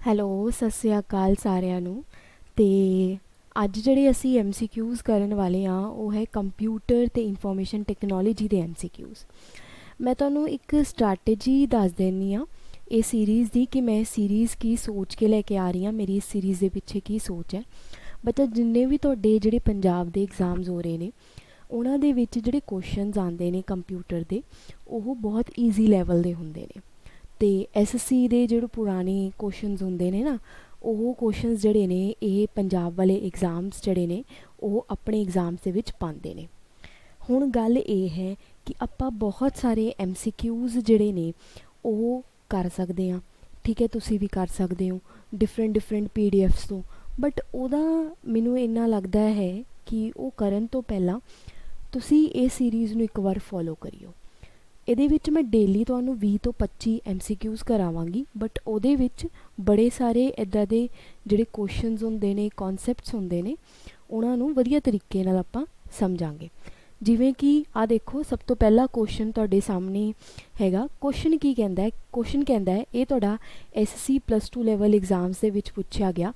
Hello, ਸਤਿ ਸ਼੍ਰੀ ਅਕਾਲ ਸਾਰਿਆਂ ਨੂੰ। ਅਤੇ ਅੱਜ ਜਿਹੜੇ ਅਸੀਂ MCQs ਕਰਨ ਵਾਲੇ ਹਾਂ ਉਹ ਹੈ ਕੰਪਿਊਟਰ ਅਤੇ ਇਨਫੋਰਮੇਸ਼ਨ ਟੈਕਨੋਲੋਜੀ ਦੇ MCQs। ਮੈਂ ਤੁਹਾਨੂੰ ਇੱਕ ਸਟ੍ਰੈਟੇਜੀ ਦੱਸ ਦਿੰਦੀ ਹਾਂ ਇਹ ਸੀਰੀਜ਼ ਦੀ ਕਿ ਮੈਂ ਸੀਰੀਜ਼ ਕੀ ਸੋਚ ਕੇ ਲੈ ਕੇ ਆ ਰਹੀ ਹਾਂ, ਮੇਰੀ ਇਸ ਸੀਰੀਜ਼ ਦੇ ਪਿੱਛੇ ਕੀ ਸੋਚ ਹੈ। ਬੱਚਾ, ਜਿੰਨੇ ਵੀ ਤੁਹਾਡੇ ਜਿਹੜੇ ਪੰਜਾਬ ਦੇ ਐਗਜ਼ਾਮਸ ਹੋ ਰਹੇ ਨੇ ਉਹਨਾਂ ਦੇ ਵਿੱਚ ਜਿਹੜੇ ਕੁਐਸਚਨਸ ਆਉਂਦੇ ਨੇ ਕੰਪਿਊਟਰ ਦੇ ਉਹ ਬਹੁਤ ਈਜ਼ੀ ਲੈਵਲ ਦੇ ਹੁੰਦੇ ਨੇ। ਅਤੇ SSC ਦੇ ਜਿਹੜੇ ਪੁਰਾਣੇ ਕੁਐਸਚਨਸ ਹੁੰਦੇ ਨੇ ਨਾ, ਉਹ ਕੁਐਸਚਨਸ ਜਿਹੜੇ ਨੇ ਇਹ ਪੰਜਾਬ ਵਾਲੇ ਐਗਜ਼ਾਮਸ ਜਿਹੜੇ ਨੇ ਉਹ ਆਪਣੇ ਐਗਜ਼ਾਮਸ ਦੇ ਵਿੱਚ ਪਾਉਂਦੇ ਨੇ। ਹੁਣ ਗੱਲ ਇਹ ਹੈ ਕਿ ਆਪਾਂ ਬਹੁਤ ਸਾਰੇ MCQs ਜਿਹੜੇ ਨੇ ਉਹ ਕਰ ਸਕਦੇ ਹਾਂ। ਠੀਕ ਹੈ, ਤੁਸੀਂ ਵੀ ਕਰ ਸਕਦੇ ਹੋ ਡਿਫਰੈਂਟ PDFs ਤੋਂ। ਬਟ ਉਹਦਾ ਮੈਨੂੰ ਇੰਨਾ ਲੱਗਦਾ ਹੈ ਕਿ ਉਹ ਕਰਨ ਤੋਂ ਪਹਿਲਾਂ ਤੁਸੀਂ ਇਹ ਸੀਰੀਜ਼ ਨੂੰ ਇੱਕ ਵਾਰ ਫੋਲੋ ਕਰਿਓ। ਇਹਦੇ ਵਿੱਚ ਮੈਂ ਡੇਲੀ ਤੁਹਾਨੂੰ 20 ਤੋਂ 25 MCQs ਕਰਾਵਾਂਗੀ, ਬਟ ਉਹਦੇ ਵਿੱਚ ਬੜੇ ਸਾਰੇ ਇੱਦਾਂ ਦੇ ਜਿਹੜੇ ਕੁਐਸਚਨਸ ਹੁੰਦੇ ਨੇ, ਕੌਨਸੈਪਟਸ ਹੁੰਦੇ ਨੇ, ਉਹਨਾਂ ਨੂੰ ਵਧੀਆ ਤਰੀਕੇ ਨਾਲ ਆਪਾਂ ਸਮਝਾਂਗੇ। ਜਿਵੇਂ ਕਿ ਆਹ ਦੇਖੋ, ਸਭ ਤੋਂ ਪਹਿਲਾ ਕੁਐਸਚਨ ਤੁਹਾਡੇ ਸਾਹਮਣੇ ਹੈਗਾ। ਕੁਐਸਚਨ ਕੀ ਕਹਿੰਦਾ ਹੈ? ਕੁਐਸਚਨ ਕਹਿੰਦਾ ਹੈ, ਇਹ ਤੁਹਾਡਾ SSC +2 ਲੈਵਲ ਐਗਜ਼ਾਮਸ ਦੇ ਵਿੱਚ ਪੁੱਛਿਆ ਗਿਆ।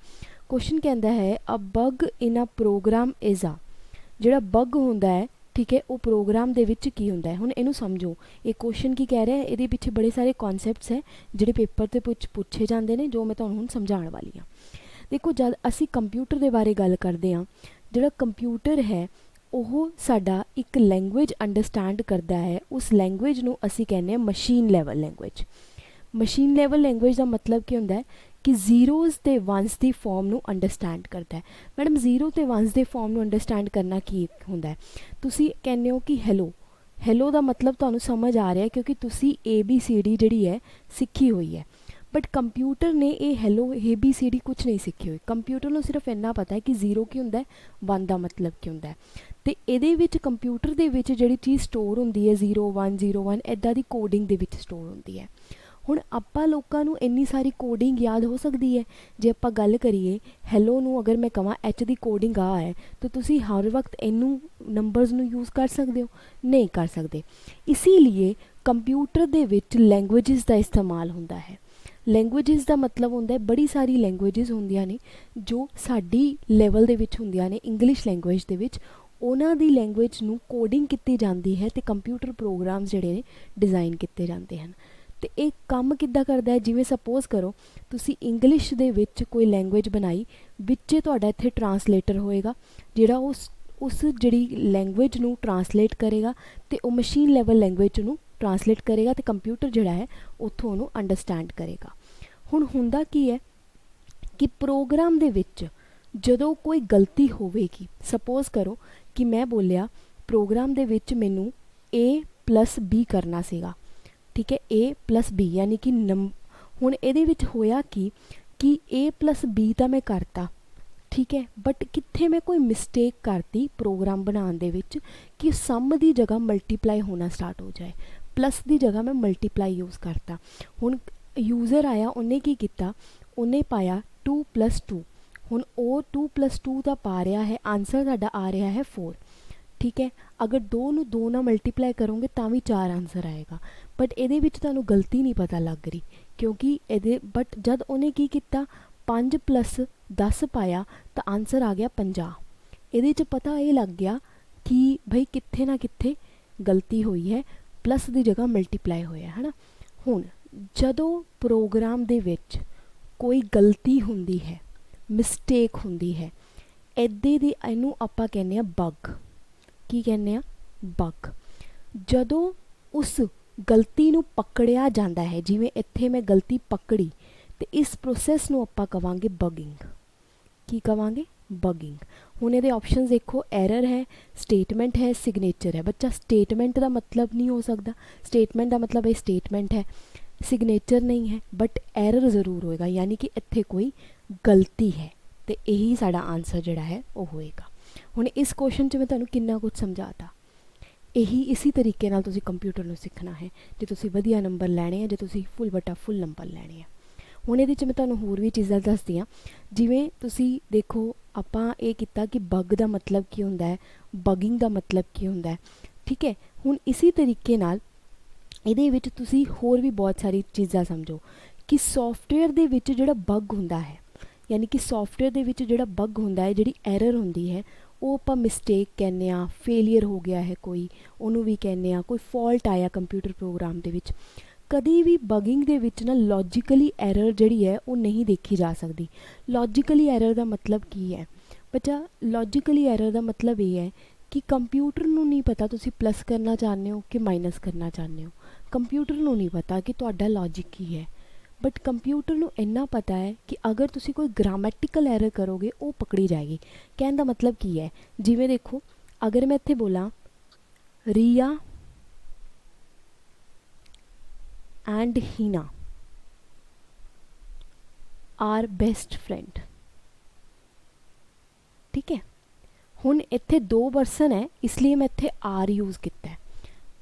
ਕੁਐਸਚਨ ਕਹਿੰਦਾ ਹੈ ਅ ਬਗ ਇਨ ਅ ਪ੍ਰੋਗਰਾਮ ਇਜ਼ ਆ। ਜਿਹੜਾ ਬਗ ਹੁੰਦਾ ਹੈ, ਠੀਕ ਹੈ, ਉਹ ਪ੍ਰੋਗਰਾਮ ਦੇ ਵਿੱਚ ਕੀ ਹੁੰਦਾ ਹੈ। ਹੁਣ ਇਹਨੂੰ ਸਮਝੋ, ਇਹ ਕੁਐਸਚਨ ਕੀ ਕਹਿ ਰਿਹਾ ਹੈ, ਇਹਦੇ ਪਿੱਛੇ ਬੜੇ ਸਾਰੇ ਕੌਨਸੈਪਟਸ ਹੈ ਜਿਹੜੇ ਪੇਪਰ 'ਤੇ ਪੁੱਛੇ ਜਾਂਦੇ ਨੇ, ਜੋ ਮੈਂ ਤੁਹਾਨੂੰ ਹੁਣ ਸਮਝਾਉਣ ਵਾਲੀ ਹਾਂ। ਦੇਖੋ, ਜਦ ਅਸੀਂ ਕੰਪਿਊਟਰ ਦੇ ਬਾਰੇ ਗੱਲ ਕਰਦੇ ਹਾਂ, ਜਿਹੜਾ ਕੰਪਿਊਟਰ ਹੈ ਉਹ ਸਾਡਾ ਇੱਕ ਲੈਂਗੁਏਜ ਅੰਡਰਸਟੈਂਡ ਕਰਦਾ ਹੈ। ਉਸ ਲੈਂਗੁਏਜ ਨੂੰ ਅਸੀਂ ਕਹਿੰਦੇ ਹਾਂ machine level language. Machine level language ਦਾ ਮਤਲਬ ਕੀ ਹੁੰਦਾ ਹੈ ਕਿ ਜ਼ੀਰੋਜ਼ ਅਤੇ ਵਨਸ ਦੀ ਫੋਰਮ ਨੂੰ ਅੰਡਰਸਟੈਂਡ ਕਰਦਾ ਹੈ। ਮੈਡਮ, ਜ਼ੀਰੋ ਅਤੇ ਵਨਸ ਦੇ ਫੋਰਮ ਨੂੰ ਅੰਡਰਸਟੈਂਡ ਕਰਨਾ ਕੀ ਹੁੰਦਾ ਹੈ? ਤੁਸੀਂ ਕਹਿੰਦੇ ਹੋ ਕਿ ਹੈਲੋ ਦਾ ਮਤਲਬ ਤੁਹਾਨੂੰ ਸਮਝ ਆ ਰਿਹਾ ਕਿਉਂਕਿ ਤੁਸੀਂ ABCD ਜਿਹੜੀ ਹੈ ਸਿੱਖੀ ਹੋਈ ਹੈ। ਬਟ ਕੰਪਿਊਟਰ ਨੇ ਇਹ ਹੈਲੋ ABCD ਕੁਛ ਨਹੀਂ ਸਿੱਖੀ ਹੋਈ। ਕੰਪਿਊਟਰ ਨੂੰ ਸਿਰਫ ਇੰਨਾ ਪਤਾ ਹੈ ਕਿ ਜ਼ੀਰੋ ਕੀ ਹੁੰਦਾ ਹੈ, ਵਨ ਦਾ ਮਤਲਬ ਕੀ ਹੁੰਦਾ ਹੈ। ਅਤੇ ਇਹਦੇ ਵਿੱਚ ਕੰਪਿਊਟਰ ਦੇ ਵਿੱਚ ਜਿਹੜੀ ਚੀਜ਼ ਸਟੋਰ ਹੁੰਦੀ ਹੈ 0101 ਇੱਦਾਂ ਦੀ ਕੋਡਿੰਗ ਦੇ ਵਿੱਚ ਸਟੋਰ ਹੁੰਦੀ ਹੈ। ਹੁਣ ਆਪਾਂ ਲੋਕਾਂ ਨੂੰ ਇੰਨੀ ਸਾਰੀ ਕੋਡਿੰਗ ਯਾਦ ਹੋ ਸਕਦੀ ਹੈ? ਜੇ ਆਪਾਂ ਗੱਲ ਕਰੀਏ ਹੈਲੋ ਨੂੰ, ਅਗਰ ਮੈਂ ਕਹਾਂ H ਦੀ ਕੋਡਿੰਗ ਆ ਹੈ, ਤਾਂ ਤੁਸੀਂ ਹਰ ਵਕਤ ਇਹਨੂੰ ਨੰਬਰਸ ਨੂੰ ਯੂਜ਼ ਕਰ ਸਕਦੇ ਹੋ? ਨਹੀਂ ਕਰ ਸਕਦੇ। ਇਸੀ ਲਈ ਕੰਪਿਊਟਰ ਦੇ ਵਿੱਚ ਲੈਂਗੁਏਜਿਸ ਦਾ ਇਸਤੇਮਾਲ ਹੁੰਦਾ ਹੈ। ਲੈਂਗੁਏਜਿਸ ਦਾ ਮਤਲਬ ਹੁੰਦਾ ਹੈ ਬੜੀ ਸਾਰੀ ਲੈਂਗੁਏਜਿਸ ਹੁੰਦੀਆਂ ਨੇ ਜੋ ਸਾਡੀ ਲੈਵਲ ਦੇ ਵਿੱਚ ਹੁੰਦੀਆਂ ਨੇ, ਇੰਗਲਿਸ਼ ਲੈਂਗੁਏਜ ਦੇ ਵਿੱਚ। ਉਹਨਾਂ ਦੀ ਲੈਂਗੁਏਜ ਨੂੰ ਕੋਡਿੰਗ ਕੀਤੀ ਜਾਂਦੀ ਹੈ ਅਤੇ ਕੰਪਿਊਟਰ ਪ੍ਰੋਗਰਾਮਸ ਜਿਹੜੇ ਨੇ ਡਿਜ਼ਾਈਨ ਕੀਤੇ ਜਾਂਦੇ ਹਨ। ਅਤੇ ਇਹ ਕੰਮ ਕਿੱਦਾਂ ਕਰਦਾ ਹੈ? ਜਿਵੇਂ ਸਪੋਜ਼ ਕਰੋ ਤੁਸੀਂ ਇੰਗਲਿਸ਼ ਦੇ ਵਿੱਚ ਕੋਈ ਲੈਂਗੁਏਜ ਬਣਾਈ, ਵਿੱਚ ਤੁਹਾਡਾ ਇੱਥੇ ਟਰਾਂਸਲੇਟਰ ਹੋਏਗਾ ਜਿਹੜਾ ਉਸ ਜਿਹੜੀ ਲੈਂਗੁਏਜ ਨੂੰ ਟਰਾਂਸਲੇਟ ਕਰੇਗਾ ਅਤੇ ਉਹ ਮਸ਼ੀਨ ਲੈਵਲ ਲੈਂਗੁਏਜ ਨੂੰ ਟਰਾਂਸਲੇਟ ਕਰੇਗਾ ਅਤੇ ਕੰਪਿਊਟਰ ਜਿਹੜਾ ਹੈ ਉੱਥੋਂ ਉਹਨੂੰ ਅੰਡਰਸਟੈਂਡ ਕਰੇਗਾ। ਹੁਣ ਹੁੰਦਾ ਕੀ ਹੈ ਕਿ ਪ੍ਰੋਗਰਾਮ ਦੇ ਵਿੱਚ ਜਦੋਂ ਕੋਈ ਗਲਤੀ ਹੋਵੇਗੀ, ਸਪੋਜ਼ ਕਰੋ ਕਿ ਮੈਂ ਬੋਲਿਆ ਪ੍ਰੋਗਰਾਮ ਦੇ ਵਿੱਚ ਮੈਨੂੰ A+B ਕਰਨਾ ਸੀਗਾ, ਠੀਕ ਹੈ, A+B ਯਾਨੀ ਕਿ ਹੁਣ ਇਹਦੇ ਵਿੱਚ ਹੋਇਆ ਕਿ A+B ਤਾਂ ਮੈਂ ਕਰਤਾ, ਠੀਕ ਹੈ, ਬਟ ਕਿੱਥੇ ਮੈਂ ਕੋਈ ਮਿਸਟੇਕ ਕਰਤੀ ਪ੍ਰੋਗਰਾਮ ਬਣਾਉਣ ਦੇ ਵਿੱਚ ਕਿ ਸਮ ਦੀ ਜਗ੍ਹਾ ਮਲਟੀਪਲਾਈ ਹੋਣਾ ਸਟਾਰਟ ਹੋ ਜਾਏ, ਪਲੱਸ ਦੀ ਜਗ੍ਹਾ ਮੈਂ ਮਲਟੀਪਲਾਈ ਯੂਜ਼ ਕਰਤਾ। ਹੁਣ ਯੂਜ਼ਰ ਆਇਆ, ਉਹਨੇ ਕੀ ਕੀਤਾ, ਉਹਨੇ ਪਾਇਆ 2+2। ਹੁਣ ਉਹ 2+2 ਦਾ ਪਾ ਰਿਹਾ ਹੈ, ਆਨਸਰ ਸਾਡਾ ਆ ਰਿਹਾ ਹੈ 4, ਠੀਕ ਹੈ। ਅਗਰ 2 ਨੂੰ 2 ਨਾਲ ਮਲਟੀਪਲਾਈ ਕਰੋਗੇ ਤਾਂ ਵੀ 4 ਆਨਸਰ ਆਏਗਾ। ਬਟ ਇਹਦੇ ਵਿੱਚ ਤੁਹਾਨੂੰ ਗਲਤੀ ਨਹੀਂ ਪਤਾ ਲੱਗ ਰਹੀ ਕਿਉਂਕਿ ਬਟ ਜਦ ਉਹਨੇ ਕੀ ਕੀਤਾ 5+10 ਪਾਇਆ ਤਾਂ ਆਨਸਰ ਆ ਗਿਆ 50। ਇਹਦੇ 'ਚ ਪਤਾ ਇਹ ਲੱਗ ਗਿਆ ਕਿ ਭਈ ਕਿੱਥੇ ਨਾ ਕਿੱਥੇ ਗਲਤੀ ਹੋਈ ਹੈ, ਪਲੱਸ ਦੀ ਜਗ੍ਹਾ ਮਲਟੀਪਲਾਈ ਹੋਇਆ ਹੈ ਨਾ। ਹੁਣ ਜਦੋਂ ਪ੍ਰੋਗਰਾਮ ਦੇ ਵਿੱਚ ਕੋਈ ਗਲਤੀ ਹੁੰਦੀ ਹੈ, ਮਿਸਟੇਕ ਹੁੰਦੀ ਹੈ, ਇਹਨੂੰ ਆਪਾਂ ਕਹਿੰਦੇ ਹਾਂ ਬਗ। ਕੀ ਕਹਿੰਦੇ ਆ? ਬਗ। ਜਦੋਂ ਉਸ ਗਲਤੀ ਨੂੰ ਪਕੜਿਆ ਜਾਂਦਾ ਹੈ, ਜਿਵੇਂ ਇੱਥੇ ਮੈਂ ਗਲਤੀ ਪਕੜੀ, ਅਤੇ ਇਸ ਪ੍ਰੋਸੈਸ ਨੂੰ ਆਪਾਂ ਕਹਾਂਗੇ ਬਗਿੰਗ। ਕੀ ਕਹਾਂਗੇ? ਬਗਿੰਗ। ਹੁਣ ਇਹਦੇ ਆਪਸ਼ਨਸ ਦੇਖੋ, ਐਰਰ ਹੈ, ਸਟੇਟਮੈਂਟ ਹੈ, ਸਿਗਨੇਚਰ ਹੈ। ਬੱਚਾ, ਸਟੇਟਮੈਂਟ ਦਾ ਮਤਲਬ ਨਹੀਂ ਹੋ ਸਕਦਾ। ਸਟੇਟਮੈਂਟ ਦਾ ਮਤਲਬ ਇਹ ਸਟੇਟਮੈਂਟ ਹੈ, ਸਿਗਨੇਚਰ ਨਹੀਂ ਹੈ, ਬਟ ਐਰਰ ਜ਼ਰੂਰ ਹੋਏਗਾ, ਯਾਨੀ ਕਿ ਇੱਥੇ ਕੋਈ ਗਲਤੀ ਹੈ, ਅਤੇ ਇਹੀ ਸਾਡਾ ਆਨਸਰ ਜਿਹੜਾ ਹੈ ਉਹ ਹੋਏਗਾ। ਹੁਣ ਇਸ ਕੁਐਸਚਨ 'ਚ ਮੈਂ ਤੁਹਾਨੂੰ ਕਿੰਨਾ ਕੁਝ ਸਮਝਾਤਾ। ਇਸੀ ਤਰੀਕੇ ਨਾਲ ਤੁਸੀਂ ਕੰਪਿਊਟਰ ਨੂੰ ਸਿੱਖਣਾ ਹੈ ਜੇ ਤੁਸੀਂ ਵਧੀਆ ਨੰਬਰ ਲੈਣੇ ਆ, ਜੇ ਤੁਸੀਂ ਫੁੱਲ ਨੰਬਰ ਲੈਣੇ ਆ। ਹੁਣ ਇਹਦੇ 'ਚ ਮੈਂ ਤੁਹਾਨੂੰ ਹੋਰ ਵੀ ਚੀਜ਼ਾਂ ਦੱਸਦੀ ਹਾਂ। ਜਿਵੇਂ ਤੁਸੀਂ ਦੇਖੋ, ਆਪਾਂ ਇਹ ਕੀਤਾ ਕਿ ਬਗ ਦਾ ਮਤਲਬ ਕੀ ਹੁੰਦਾ ਹੈ, ਬਗਿੰਗ ਦਾ ਮਤਲਬ ਕੀ ਹੁੰਦਾ ਹੈ, ਠੀਕ ਹੈ। ਹੁਣ ਇਸੀ ਤਰੀਕੇ ਨਾਲ ਇਹਦੇ ਵਿੱਚ ਤੁਸੀਂ ਹੋਰ ਵੀ ਬਹੁਤ ਸਾਰੀ ਚੀਜ਼ਾਂ ਸਮਝੋ कि सॉफ्टवेयर दे विच जिहड़ा बग हुंदा है, यानी कि सॉफ्टवेयर दे विच जिहड़ा बग हुंदा है, जिहड़ी एरर हुंदी है, ਉਹ ਆਪਾਂ ਮਿਸਟੇਕ ਕਹਿੰਦੇ ਆ, ਫੇਲੀਅਰ ਹੋ ਗਿਆ ਹੈ ਕੋਈ, ਉਹਨੂੰ ਵੀ ਕਹਿੰਦੇ ਆ, ਕੋਈ ਫਾਲਟ ਆਇਆ ਕੰਪਿਊਟਰ ਪ੍ਰੋਗਰਾਮ ਦੇ ਵਿੱਚ। ਕਦੀ ਵੀ ਬਗਿੰਗ ਦੇ ਵਿੱਚ ਨਾ ਲੌਜੀਕਲੀ ਐਰਰ ਜਿਹੜੀ ਹੈ ਉਹ ਨਹੀਂ ਦੇਖੀ ਜਾ ਸਕਦੀ। ਲੌਜੀਕਲੀ ਐਰਰ ਦਾ ਮਤਲਬ ਕੀ ਹੈ ਬੱਚਾ? ਲੌਜੀਕਲੀ ਐਰਰ ਦਾ ਮਤਲਬ ਇਹ ਹੈ ਕਿ ਕੰਪਿਊਟਰ ਨੂੰ ਨਹੀਂ ਪਤਾ ਤੁਸੀਂ ਪਲੱਸ ਕਰਨਾ ਚਾਹੁੰਦੇ ਹੋ ਕਿ ਮਾਈਨਸ ਕਰਨਾ ਚਾਹੁੰਦੇ ਹੋ। ਕੰਪਿਊਟਰ ਨੂੰ ਨਹੀਂ ਪਤਾ ਕਿ ਤੁਹਾਡਾ ਲੌਜਿਕ ਕੀ ਹੈ, बट कंप्यूटर नूं इन्ना पता है कि अगर तुसी कोई ग्रामैटिकल एरर करोगे वो पकड़ी जाएगी। कहने का मतलब की है, जिवें देखो अगर मैं इत्थे बोला Riya and Heena are best friend, ठीक है। हुण इत्थे दो पर्सन है इसलिए मैं इत्थे आर यूज़ किया है।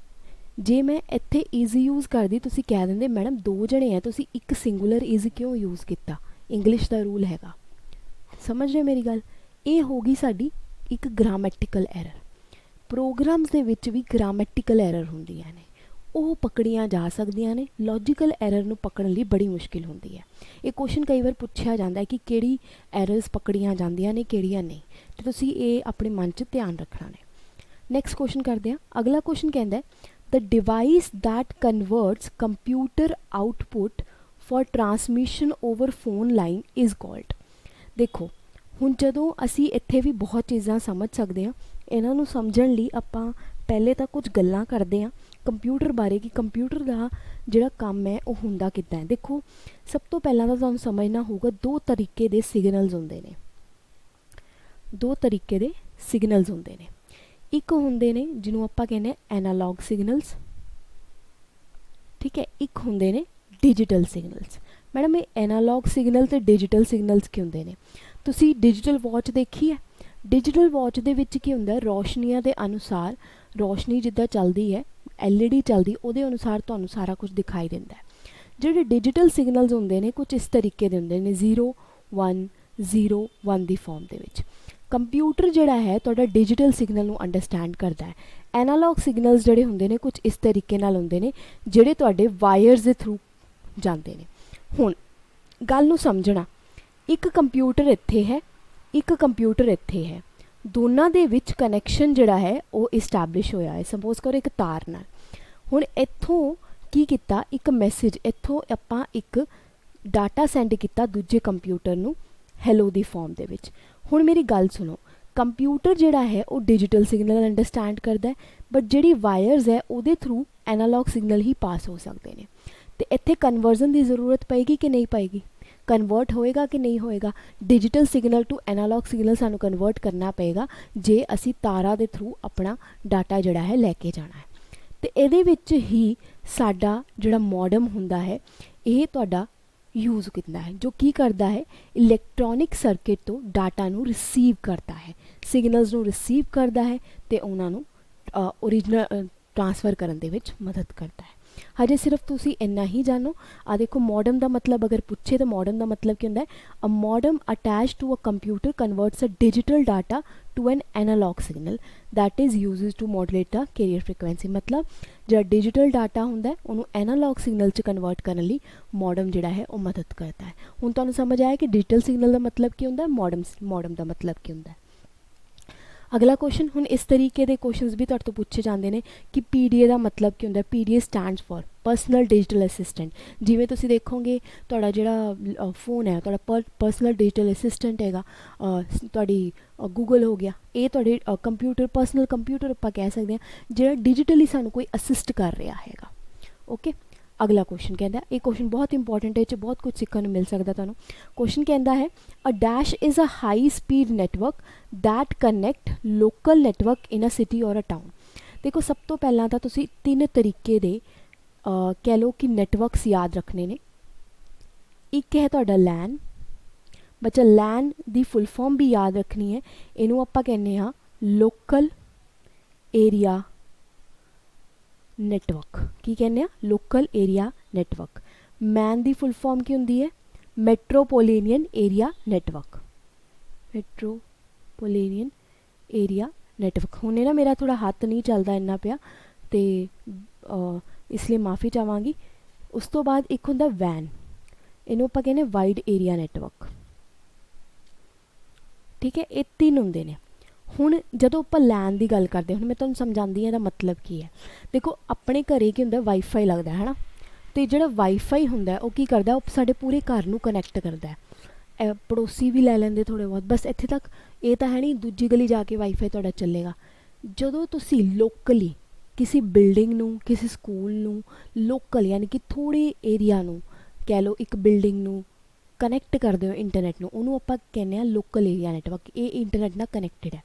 जे मैं इत्थे इज़ यूज़ करदी तुसी कह देंदे मैडम दो जने हैं, तुसी एक सिंगुलर इज़ क्यों यूज़ किया? इंग्लिश का रूल हैगा, समझ रहे मेरी गल? ये होगी साडी एक ग्रामैटिकल एरर। प्रोग्राम्स दे विच भी ग्रामैटिकल एरर हुंदियां ने, ਉਹ ਪਕੜੀਆਂ ਜਾ ਸਕਦੀਆਂ ਨੇ। ਲੌਜੀਕਲ ਐਰਰ ਨੂੰ ਪਕੜਨ ਲਈ ਬੜੀ ਮੁਸ਼ਕਿਲ ਹੁੰਦੀ ਹੈ। ਇਹ ਕੁਐਸਚਨ ਕਈ ਵਾਰ ਪੁੱਛਿਆ ਜਾਂਦਾ ਹੈ ਕਿ ਕਿਹੜੀ ਐਰਰਸ ਪਕੜੀਆਂ ਜਾਂਦੀਆਂ ਨੇ, ਕਿਹੜੀਆਂ ਨਹੀਂ, ਤੇ ਤੁਸੀਂ ਇਹ ਆਪਣੇ ਮਨ 'ਚ ਧਿਆਨ ਰੱਖਣਾ ਨੇ। ਨੈਕਸਟ ਕੁਐਸਚਨ ਕਰਦੇ ਹਾਂ। ਅਗਲਾ ਕੁਐਸਚਨ ਕਹਿੰਦਾ the device that converts computer output for transmission over phone line is called। देखो ਹੁਣ ਜਦੋਂ ਅਸੀਂ ਇੱਥੇ ਵੀ ਬਹੁਤ ਚੀਜ਼ਾਂ ਸਮਝ ਸਕਦੇ ਹਾਂ। ਇਹਨਾਂ ਨੂੰ ਸਮਝਣ ਲਈ ਆਪਾਂ ਪਹਿਲੇ ਤਾਂ ਕੁਝ ਗੱਲਾਂ ਕਰਦੇ ਹਾਂ ਕੰਪਿਊਟਰ ਬਾਰੇ ਕਿ ਕੰਪਿਊਟਰ ਦਾ ਜਿਹੜਾ ਕੰਮ ਹੈ ਉਹ ਹੁੰਦਾ ਕਿੱਦਾਂ ਹੈ। ਦੇਖੋ ਸਭ ਤੋਂ ਪਹਿਲਾਂ ਤਾਂ ਤੁਹਾਨੂੰ ਸਮਝਣਾ ਹੋਊਗਾ ਦੋ ਤਰੀਕੇ ਦੇ ਸਿਗਨਲਸ ਹੁੰਦੇ ਨੇ, ਦੋ ਤਰੀਕੇ ਦੇ ਸਿਗਨਲਸ ਹੁੰਦੇ ਨੇ। ਇੱਕ ਹੁੰਦੇ ਨੇ ਜਿਹਨੂੰ ਆਪਾਂ ਕਹਿੰਦੇ ਹਾਂ ਐਨਾਲੌਗ ਸਿਗਨਲਸ, ठीक है। एक होंदे ने डिजिटल सिगनल्स। मैडम ये एनालॉग सिग्नल तो डिजिटल सिग्नल्स की होंदे ने? तुसी डिजिटल वॉच देखी है? डिजिटल वॉच दे विच की हुंदा है रोशनियां दे अनुसार, रोशनी जिद्दां चलदी है LED चलदी उहदे अनुसार तुहानूं सारा कुछ दिखाई दिंदा है। जिहड़े डिजिटल सिग्नल्स होंदे ने कुछ इस तरीके दे होंदे ने 0 1 0 1 the form they which. Computer जिहड़ा है तुहाडा डिजिटल सिग्नल नूं अंडरस्टैंड करदा है। एनालॉग सिग्नल्स जिहड़े हुंदे ने कुछ इस तरीके नाल हुंदे ने जिहड़े तुहाडे वायर्स दे थ्रू जांदे ने। हुण गल नूं समझना, एक कंप्यूटर इत्थे है, एक कंप्यूटर इत्थे है, दोनां दे विच कनैक्शन जिहड़ा है वो इस्टैबलिश होया है। सपोज करो एक तार नाल। हुण इत्थों की कीता, एक मैसेज इत्थों आपां एक डाटा सेंड कीता दूजे कंप्यूटर नूं हैलो दी फॉर्म दे विच। हुण मेरी गल सुनो, कंप्यूटर जिहड़ा है वो डिजिटल सिग्नल अंडरस्टैंड करदा है, बट जिहड़ी वायर्स है उहदे थ्रू एनालॉग सिग्नल ही पास हो सकते हैं। तो इत्थे कन्वर्जन की जरूरत पएगी कि नहीं पएगी? कन्वर्ट होएगा कि नहीं होएगा? Digital signal to analog signal सानू कन्वर्ट करना पएगा जे असी तारा दे थ्रू अपना डाटा जिहड़ा है लैके जाना है। तो इहदे विच ही साडा जिहड़ा मॉडम हुंदा है ये तुहाडा यूज़ कितना है, जो की करता है इलैक्ट्रॉनिक सर्किट तो डाटा नू रिसीव करता है, सिग्नल्स नू रिसीव करता है तो उन्होंने ओरिजिनल ट्रांसफर करने दे विच मदद करता है। हजे सिर्फ तुसी इन्ना ही जानो। आ देखो मॉडम का मतलब अगर पूछे तो मॉडम का मतलब क्या होंदा है? A modem attach to a computer converts a digital data to an analog signal that is uses to modulate the carrier frequency. मतलब जो डिजिटल डाटा होंदा है उन्होंने एनालॉग सिग्नल च कन्वर्ट करने लई मॉडम जिहड़ा है वो मदद करता है। हुण तुहानूं समझ आया कि डिजिटल सिग्नल का मतलब की होंदा है, मॉडम का मतलब की होंदा है। अगला क्वेश्चन, हुण इस तरीके के क्वेश्चंस भी तुहाडे तो पूछे जाते हैं कि PDA का मतलब की होंदा है? PDA stands for personal digital assistant. जिवें तुसीं देखोगे तुहाडा जिहड़ा फोन है तुहाडा पर्सनल डिजिटल असिस्टेंट हैगा, तुहाडी गूगल हो गया, ये तुहाडे कंप्यूटर पर्सनल कंप्यूटर आपां कह सकते हैं जिहड़ा डिजिटली सानूं कोई असिस्ट कर रहा हैगा। ओके। अगला क्वेश्चन कहता है, ये क्वेश्चन बहुत इंपॉर्टेंट है, बहुत कुछ सीखने को मिल सकता तुहानूं। क्वेश्चन कहता है a dash is a high speed network that connect local network in a city और अ टाउन। देखो सब तो पहला तो तुसी तीन तरीके दे कह लो कि नैटवर्क्स याद रखने ने। एक है तुहाडा लैन, बच्चा लैन दी फुल फॉर्म भी याद रखनी है, इनू आपां कहने हाँ लोकल एरिया नेटवर्क। की कहने लोकल एरिया नेटवर्क। मैन दी फुल फॉर्म की होंदी है मैट्रोपोलियन एरिया नेटवर्क, मैट्रोपोलियन एरिया नेटवर्क। हुणे ना मेरा थोड़ा हाथ नहीं चलता इन्ना पिया तो इसलिए माफ़ी चाहांगी। उस तो बाद एक होंदा वैन। ਇਹਨੂੰ ਆਪਾਂ ਕਹਿੰਦੇ ਵਾਈਡ ਏਰੀਆ ਨੈਟਵਰਕ। ਠੀਕ ਹੈ, ਇਹ ਤਿੰਨ ਹੁੰਦੇ ਨੇ। ਹੁਣ ਜਦੋਂ ਆਪਾਂ ਲੈਨ ਦੀ ਗੱਲ ਕਰਦੇ, ਹੁਣ ਮੈਂ ਤੁਹਾਨੂੰ ਸਮਝਾਉਂਦੀ ਹਾਂ ਇਹਦਾ ਮਤਲਬ ਕੀ ਹੈ। ਦੇਖੋ ਆਪਣੇ ਘਰੇ ਕੀ ਹੁੰਦਾ, ਵਾਈਫਾਈ ਲੱਗਦਾ ਹੈ ਨਾ, ਅਤੇ ਜਿਹੜਾ ਵਾਈਫਾਈ ਹੁੰਦਾ ਉਹ ਕੀ ਕਰਦਾ, ਉਹ ਸਾਡੇ ਪੂਰੇ ਘਰ ਨੂੰ ਕਨੈਕਟ ਕਰਦਾ। ਪੜੋਸੀ ਵੀ ਲੈ ਲੈਂਦੇ ਥੋੜ੍ਹੇ ਬਹੁਤ, ਬਸ ਇੱਥੇ ਤੱਕ। ਇਹ ਤਾਂ ਹੈ ਨਹੀਂ ਦੂਜੀ ਗਲੀ ਜਾ ਕੇ ਵਾਈਫਾਈ ਤੁਹਾਡਾ ਚੱਲੇਗਾ। ਜਦੋਂ ਤੁਸੀਂ ਲੋਕਲੀ ਕਿਸੇ ਬਿਲਡਿੰਗ ਨੂੰ, ਕਿਸੇ ਸਕੂਲ ਨੂੰ ਲੋਕਲ ਯਾਨੀ ਕਿ ਥੋੜ੍ਹੇ ਏਰੀਆ ਨੂੰ ਕਹਿ ਲਓ, ਇੱਕ ਬਿਲਡਿੰਗ ਨੂੰ ਕਨੈਕਟ ਕਰਦੇ ਹੋ ਇੰਟਰਨੈਟ ਨੂੰ, ਉਹਨੂੰ ਆਪਾਂ ਕਹਿੰਦੇ ਹਾਂ ਲੋਕਲ ਏਰੀਆ ਨੈਟਵਰਕ। ਇਹ ਇੰਟਰਨੈਟ ਨਾਲ ਕਨੈਕਟਡ ਹੈ।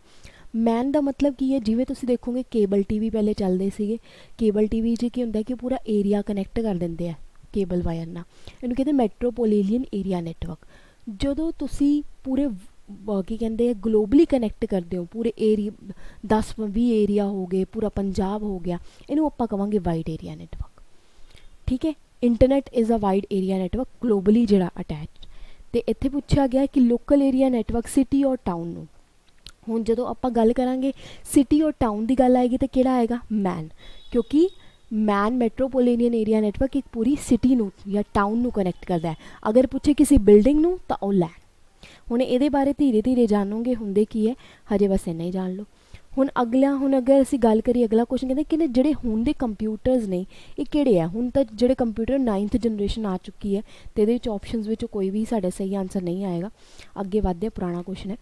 ਮੈਨ ਦਾ ਮਤਲਬ ਕੀ ਹੈ, ਜਿਵੇਂ ਤੁਸੀਂ ਦੇਖੋਗੇ ਕੇਬਲ ਟੀਵੀ ਪਹਿਲੇ ਚੱਲਦੇ ਸੀਗੇ, ਕੇਬਲ ਟੀਵੀ 'ਚ ਕੀ ਹੁੰਦਾ ਕਿ ਪੂਰਾ ਏਰੀਆ ਕਨੈਕਟ ਕਰ ਦਿੰਦੇ ਆ ਕੇਬਲ ਵਾਇਰ ਨਾਲ, ਇਹਨੂੰ ਕਹਿੰਦੇ ਮੈਟਰੋਪੋਲੀਟਨ ਏਰੀਆ ਨੈਟਵਰਕ। ਜਦੋਂ ਤੁਸੀਂ ਪੂਰੇ ਕੀ ਕਹਿੰਦੇ ਗਲੋਬਲੀ ਕਨੈਕਟ ਕਰਦੇ ਹੋ, ਪੂਰੇ ਏਰੀਆ 10-20 ਏਰੀਆ ਹੋ ਗਏ, ਪੂਰਾ ਪੰਜਾਬ ਹੋ ਗਿਆ, ਇਹਨੂੰ ਆਪਾਂ ਕਹਾਂਗੇ ਵਾਈਡ ਏਰੀਆ ਨੈਟਵਰਕ। ਠੀਕ ਹੈ, internet is a wide area network globally ਜਿਹੜਾ ਅਟੈਚਡ। ਅਤੇ ਇੱਥੇ ਪੁੱਛਿਆ ਗਿਆ ਕਿ local area network city or town ਨੂੰ। ਹੁਣ ਜਦੋਂ ਆਪਾਂ ਗੱਲ ਕਰਾਂਗੇ ਸਿਟੀ ਔਰ ਟਾਊਨ ਦੀ ਗੱਲ ਆਏਗੀ ਤਾਂ ਕਿਹੜਾ ਆਏਗਾ, ਮੈਨ, ਕਿਉਂਕਿ ਮੈਨ ਮੈਟਰੋਪੋਲੀਟਨ ਏਰੀਆ ਨੈਟਵਰਕ ਇੱਕ ਪੂਰੀ ਸਿਟੀ ਨੂੰ ਜਾਂ ਟਾਊਨ ਨੂੰ ਕਨੈਕਟ ਕਰਦਾ ਹੈ। ਅਗਰ ਪੁੱਛੇ ਕਿਸੇ ਬਿਲਡਿੰਗ ਨੂੰ ਤਾਂ ਉਹ ਲੈਨ। ਹੁਣ ਇਹਦੇ ਬਾਰੇ ਧੀਰੇ ਧੀਰੇ ਜਾਣੋਗੇ ਹੁੰਦੇ ਕੀ ਹੈ, ਹਜੇ ਬਸ ਇੰਨਾ ਹੀ ਜਾਣ ਲਓ। ਹੁਣ ਅਗਰ ਅਸੀਂ ਗੱਲ ਕਰੀਏ, ਅਗਲਾ ਕੁਐਸਚਨ ਕਹਿੰਦੇ ਕਿ ਜਿਹੜੇ ਹੁਣ ਦੇ ਕੰਪਿਊਟਰਸ ਨੇ ਇਹ ਕਿਹੜੇ ਆ। ਹੁਣ ਤਾਂ ਜਿਹੜੇ ਕੰਪਿਊਟਰ 9th ਜਨਰੇਸ਼ਨ ਆ ਚੁੱਕੀ ਹੈ, ਅਤੇ ਇਹਦੇ ਵਿੱਚ ਆਪਸ਼ਨਸ ਵਿੱਚ ਕੋਈ ਵੀ ਸਾਡਾ ਸਹੀ ਆਨਸਰ ਨਹੀਂ ਆਏਗਾ। ਅੱਗੇ ਵੱਧਦੇ, ਪੁਰਾਣਾ ਕੁਐਸਚਨ ਹੈ।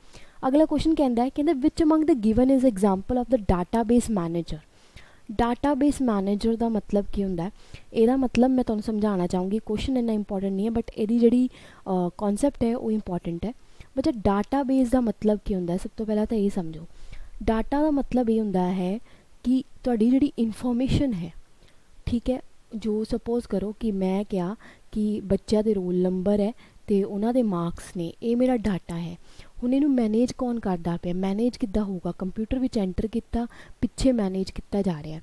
ਅਗਲਾ ਕੁਐਸਚਨ ਕਹਿੰਦਾ which among the given is example of the database manager. Database manager ਦਾ ਮਤਲਬ ਕੀ ਹੁੰਦਾ, ਇਹਦਾ ਮਤਲਬ ਮੈਂ ਤੁਹਾਨੂੰ ਸਮਝਾਉਣਾ ਚਾਹੂੰਗੀ। ਕੁਐਸਚਨ ਇੰਨਾ ਇੰਪੋਰਟੈਂਟ ਨਹੀਂ ਹੈ, ਬਟ ਇਹਦੀ ਜਿਹੜੀ ਕੌਨਸੈਪਟ ਹੈ ਉਹ ਇੰਪੋਰਟੈਂਟ ਹੈ। ਬੱਚਾ ਡਾਟਾਬੇਸ ਦਾ ਮਤਲਬ ਕੀ ਹੁੰਦਾ, ਸਭ ਤੋਂ ਪਹਿਲਾਂ ਤਾਂ ਇਹ ਸਮਝੋ। ਡਾਟਾ ਦਾ ਮਤਲਬ ਇਹ ਹੁੰਦਾ ਹੈ ਕਿ ਤੁਹਾਡੀ ਜਿਹੜੀ ਇਨਫੋਰਮੇਸ਼ਨ ਹੈ, ਠੀਕ ਹੈ, ਜੋ ਸਪੋਜ਼ ਕਰੋ ਕਿ ਮੈਂ ਕਿਹਾ ਕਿ ਬੱਚਿਆਂ ਦੇ ਰੋਲ ਨੰਬਰ ਹੈ ਅਤੇ ਉਹਨਾਂ ਦੇ ਮਾਰਕਸ ਨੇ, ਇਹ ਮੇਰਾ ਡਾਟਾ ਹੈ। ਹੁਣ ਇਹਨੂੰ ਮੈਨੇਜ ਕੌਣ ਕਰਦਾ ਪਿਆ, ਮੈਨੇਜ ਕਿੱਦਾਂ ਹੋਊਗਾ, ਕੰਪਿਊਟਰ ਵਿੱਚ ਐਂਟਰ ਕੀਤਾ, ਪਿੱਛੇ ਮੈਨੇਜ ਕੀਤਾ ਜਾ ਰਿਹਾ।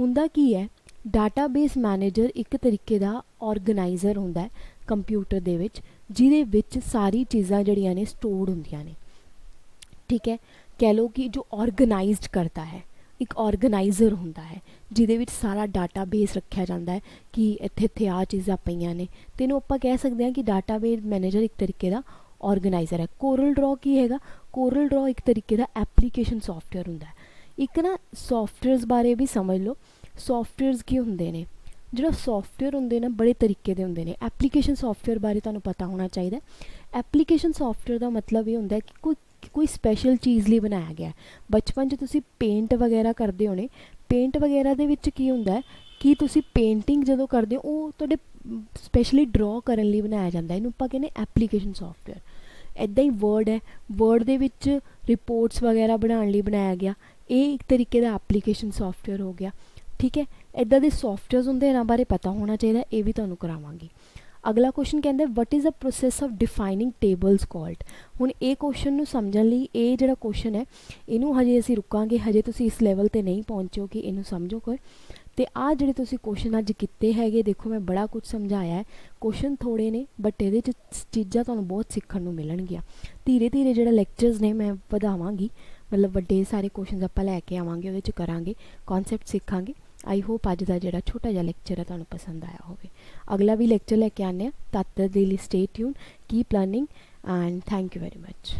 ਹੁੰਦਾ ਕੀ ਹੈ, ਡਾਟਾਬੇਸ ਮੈਨੇਜਰ ਇੱਕ ਤਰੀਕੇ ਦਾ ਔਰਗਨਾਈਜ਼ਰ ਹੁੰਦਾ ਹੈ ਕੰਪਿਊਟਰ ਦੇ ਵਿੱਚ, ਜਿਹਦੇ ਵਿੱਚ ਸਾਰੀ ਚੀਜ਼ਾਂ ਜਿਹੜੀਆਂ ਨੇ ਸਟੋਰਡ ਹੁੰਦੀਆਂ ਨੇ। ਠੀਕ ਹੈ, ਕਹਿ ਲਓ ਕਿ ਜੋ ਔਰਗਨਾਈਜ਼ਡ ਕਰਦਾ ਹੈ, ਇੱਕ ਔਰਗਨਾਈਜ਼ਰ ਹੁੰਦਾ ਹੈ ਜਿਹਦੇ ਵਿੱਚ ਸਾਰਾ ਡਾਟਾ ਬੇਸ ਰੱਖਿਆ ਜਾਂਦਾ ਹੈ ਕਿ ਇੱਥੇ ਆਹ ਚੀਜ਼ਾਂ ਪਈਆਂ ਨੇ, ਅਤੇ ਇਹਨੂੰ ਆਪਾਂ ਕਹਿ ਸਕਦੇ ਹਾਂ ਕਿ ਡਾਟਾਬੇਸ ਮੈਨੇਜਰ ਇੱਕ ਤਰੀਕੇ ਦਾ ਔਰਗਨਾਈਜ਼ਰ ਹੈ। ਕੋਰਲ ਡਰॉ ਕੀ ਹੈਗਾ, ਕੋਰਲ ਡਰॉ ਇੱਕ ਤਰੀਕੇ ਦਾ ਐਪਲੀਕੇਸ਼ਨ ਸੋਫਟਵੇਅਰ ਹੁੰਦਾ ਹੈ। ਇੱਕ ਨਾ ਸੋਫਟਵੇਅਰਸ ਬਾਰੇ ਵੀ ਸਮਝ ਲਓ। ਸੋਫਟਵੇਅਰਸ ਕੀ ਹੁੰਦੇ ਨੇ, ਜਿਹੜਾ ਸੋਫਟਵੇਅਰ ਹੁੰਦੇ ਨੇ ਬੜੇ ਤਰੀਕੇ ਦੇ ਹੁੰਦੇ ਨੇ। ਐਪਲੀਕੇਸ਼ਨ ਸੋਫਟਵੇਅਰ ਬਾਰੇ ਤੁਹਾਨੂੰ ਪਤਾ ਹੋਣਾ ਚਾਹੀਦਾ। ਐਪਲੀਕੇਸ਼ਨ ਸੋਫਟਵੇਅਰ ਦਾ ਮਤਲਬ ਇਹ ਹੁੰਦਾ ਕਿ ਕੋਈ ਸਪੈਸ਼ਲ ਚੀਜ਼ ਲਈ ਬਣਾਇਆ ਗਿਆ। ਬਚਪਨ 'ਚ ਤੁਸੀਂ ਪੇਂਟ ਵਗੈਰਾ ਕਰਦੇ ਹੋਣੇ, ਪੇਂਟ ਵਗੈਰਾ ਦੇ ਵਿੱਚ ਕੀ ਹੁੰਦਾ ਕਿ ਤੁਸੀਂ ਪੇਂਟਿੰਗ ਜਦੋਂ ਕਰਦੇ ਹੋ ਉਹ ਤੁਹਾਡੇ ਸਪੈਸ਼ਲੀ ਡਰॉ ਕਰਨ ਲਈ ਬਣਾਇਆ ਜਾਂਦਾ, ਇਹਨੂੰ ਆਪਾਂ ਕਹਿੰਦੇ ਐਪਲੀਕੇਸ਼ਨ ਸੋਫਟਵੇਅਰ। ਇੱਦਾਂ ਹੀ ਵਰਡ ਹੈ, ਵਰਡ ਦੇ ਵਿੱਚ ਰਿਪੋਰਟਸ ਵਗੈਰਾ ਬਣਾਉਣ ਲਈ ਬਣਾਇਆ ਗਿਆ, ਇਹ ਇੱਕ ਤਰੀਕੇ ਦਾ ਐਪਲੀਕੇਸ਼ਨ ਸੋਫਟਵੇਅਰ ਹੋ ਗਿਆ। ਠੀਕ ਹੈ, ਇੱਦਾਂ ਦੇ ਸੋਫਟਵੇਅਰਸ ਹੁੰਦੇ, ਇਹਨਾਂ ਬਾਰੇ ਪਤਾ ਹੋਣਾ ਚਾਹੀਦਾ, ਇਹ ਵੀ ਤੁਹਾਨੂੰ ਕਰਾਵਾਂਗੀ। ਅਗਲਾ ਕੁਐਸਚਨ ਕਹਿੰਦਾ what is the process of defining tables called. ਹੁਣ ਇਹ ਕੁਐਸਚਨ ਨੂੰ ਸਮਝਣ ਲਈ ਇਹ ਜਿਹੜਾ ਕੁਐਸਚਨ ਹੈ ਇਹਨੂੰ ਹਜੇ ਅਸੀਂ ਰੁਕਾਂਗੇ, ਹਜੇ ਤੁਸੀਂ ਇਸ ਲੈਵਲ 'ਤੇ ਨਹੀਂ ਪਹੁੰਚੋ ਕਿ ਇਹਨੂੰ ਸਮਝੋ ਕੋਈ। ਅਤੇ ਆਹ ਜਿਹੜੇ ਤੁਸੀਂ ਕੁਐਸਚਨ ਅੱਜ ਕੀਤੇ ਹੈਗੇ, ਦੇਖੋ ਮੈਂ ਬੜਾ ਕੁਝ ਸਮਝਾਇਆ ਹੈ। ਕੁਐਸਚਨ ਥੋੜ੍ਹੇ ਨੇ ਬਟ ਇਹਦੇ 'ਚ ਚੀਜ਼ਾਂ ਤੁਹਾਨੂੰ ਬਹੁਤ ਸਿੱਖਣ ਨੂੰ ਮਿਲਣਗੀਆਂ। ਧੀਰੇ ਧੀਰੇ ਜਿਹੜਾ ਲੈਕਚਰਸ ਨੇ ਮੈਂ ਵਧਾਵਾਂਗੀ, ਮਤਲਬ ਵੱਡੇ ਸਾਰੇ ਕੁਐਸਚਨਸ ਆਪਾਂ ਲੈ ਕੇ ਆਵਾਂਗੇ, ਉਹਦੇ 'ਚ ਕਰਾਂਗੇ, ਕੌਨਸੈਪਟ ਸਿੱਖਾਂਗੇ। ਆਈ ਹੋਪ ਅੱਜ ਦਾ ਜਿਹੜਾ ਛੋਟਾ ਜਿਹਾ ਲੈਕਚਰ ਹੈ ਤੁਹਾਨੂੰ ਪਸੰਦ ਆਇਆ ਹੋਵੇ। ਅਗਲਾ ਵੀ ਲੈਕਚਰ ਲੈ ਕੇ ਆਉਂਦੇ ਹਾਂ, ਤਦ ਦੇ ਲਈ stay tune, keep learning and thank you very much.